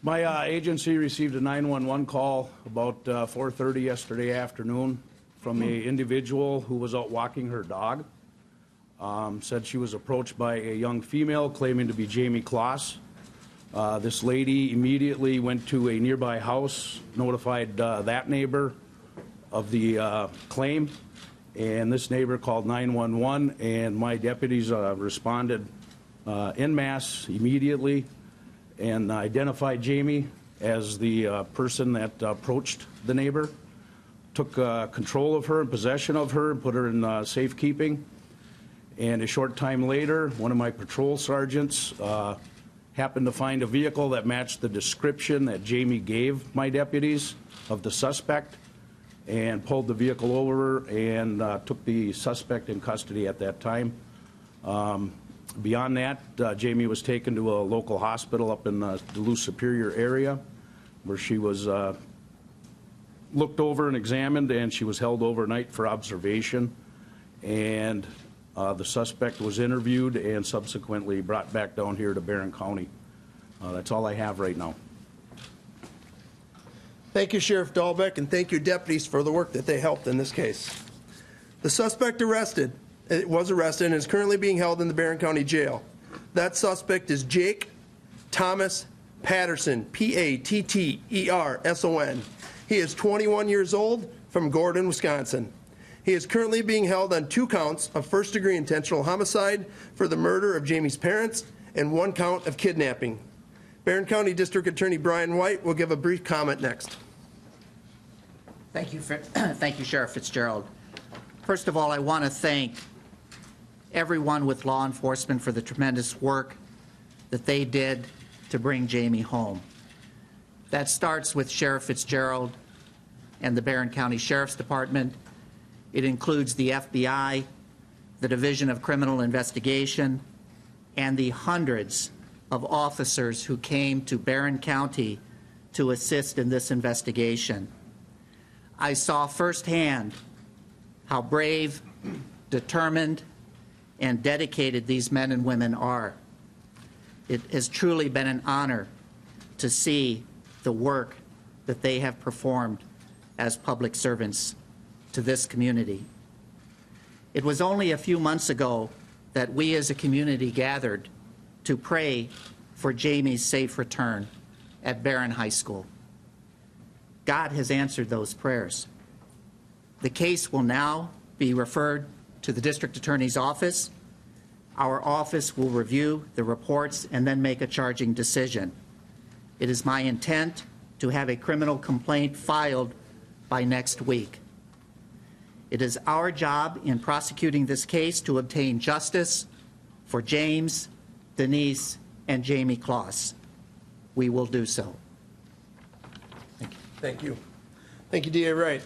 My agency received a 911 call about 4:30 yesterday afternoon from an individual who was out walking her dog. Said she was approached by a young female claiming to be Jayme Closs. This lady immediately went to a nearby house, notified that neighbor of the claim, and this neighbor called 911, and my deputies responded en masse immediately and identified Jayme as the person that approached the neighbor, took control of her and possession of her and put her in safekeeping. And a short time later, one of my patrol sergeants happened to find a vehicle that matched the description that Jayme gave my deputies of the suspect and pulled the vehicle over and took the suspect in custody at that time. Beyond that, Jayme was taken to a local hospital up in the Duluth Superior area where she was looked over and examined, and she was held overnight for observation. And the suspect was interviewed and subsequently brought back down here to Barron County. That's all I have right now. Thank you, Sheriff Dahlbeck, and thank you, deputies, for the work that they helped in this case. The suspect was arrested and is currently being held in the Barron County Jail. That suspect is Jake Thomas Patterson, Patterson. He is 21 years old, from Gordon, Wisconsin. He is currently being held on 2 counts of first-degree intentional homicide for the murder of Jayme's parents and 1 count of kidnapping. Barron County District Attorney Brian White will give a brief comment next. Thank you, Sheriff Fitzgerald. First of all, I want to thank everyone with law enforcement for the tremendous work that they did to bring Jayme home. That starts with Sheriff Fitzgerald and the Barron County Sheriff's Department. It includes the FBI, the Division of Criminal Investigation, and the hundreds of officers who came to Barron County to assist in this investigation. I saw firsthand how brave, determined, and dedicated these men and women are. It has truly been an honor to see the work that they have performed as public servants to this community. It was only a few months ago that we as a community gathered to pray for Jayme's safe return at Barron High School. God has answered those prayers. The case will now be referred to the District Attorney's office. Our office will review the reports and then make a charging decision. It is my intent to have a criminal complaint filed by next week. It is our job in prosecuting this case to obtain justice for James, Denise, and Jayme Closs. We will do so. Thank you. Thank you. Thank you, DA Wright.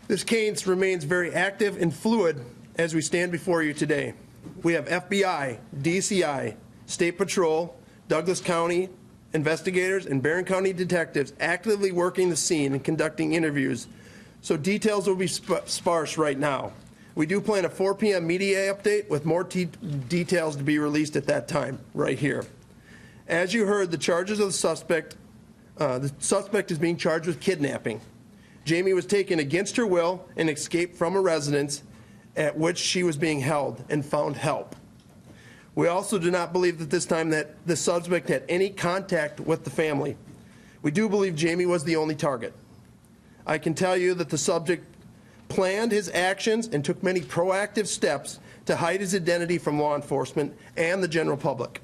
This case remains very active and fluid as we stand before you today. We have FBI, DCI, State Patrol, Douglas County investigators, and Barron County detectives actively working the scene and conducting interviews, so details will be sparse right now. We do plan a 4 p.m. media update with more details to be released at that time, right here. As you heard, the charges of the suspect is being charged with kidnapping. Jayme was taken against her will and escaped from a residence at which she was being held and found help. We also do not believe at this time that the suspect had any contact with the family. We do believe Jayme was the only target. I can tell you that the subject planned his actions and took many proactive steps to hide his identity from law enforcement and the general public.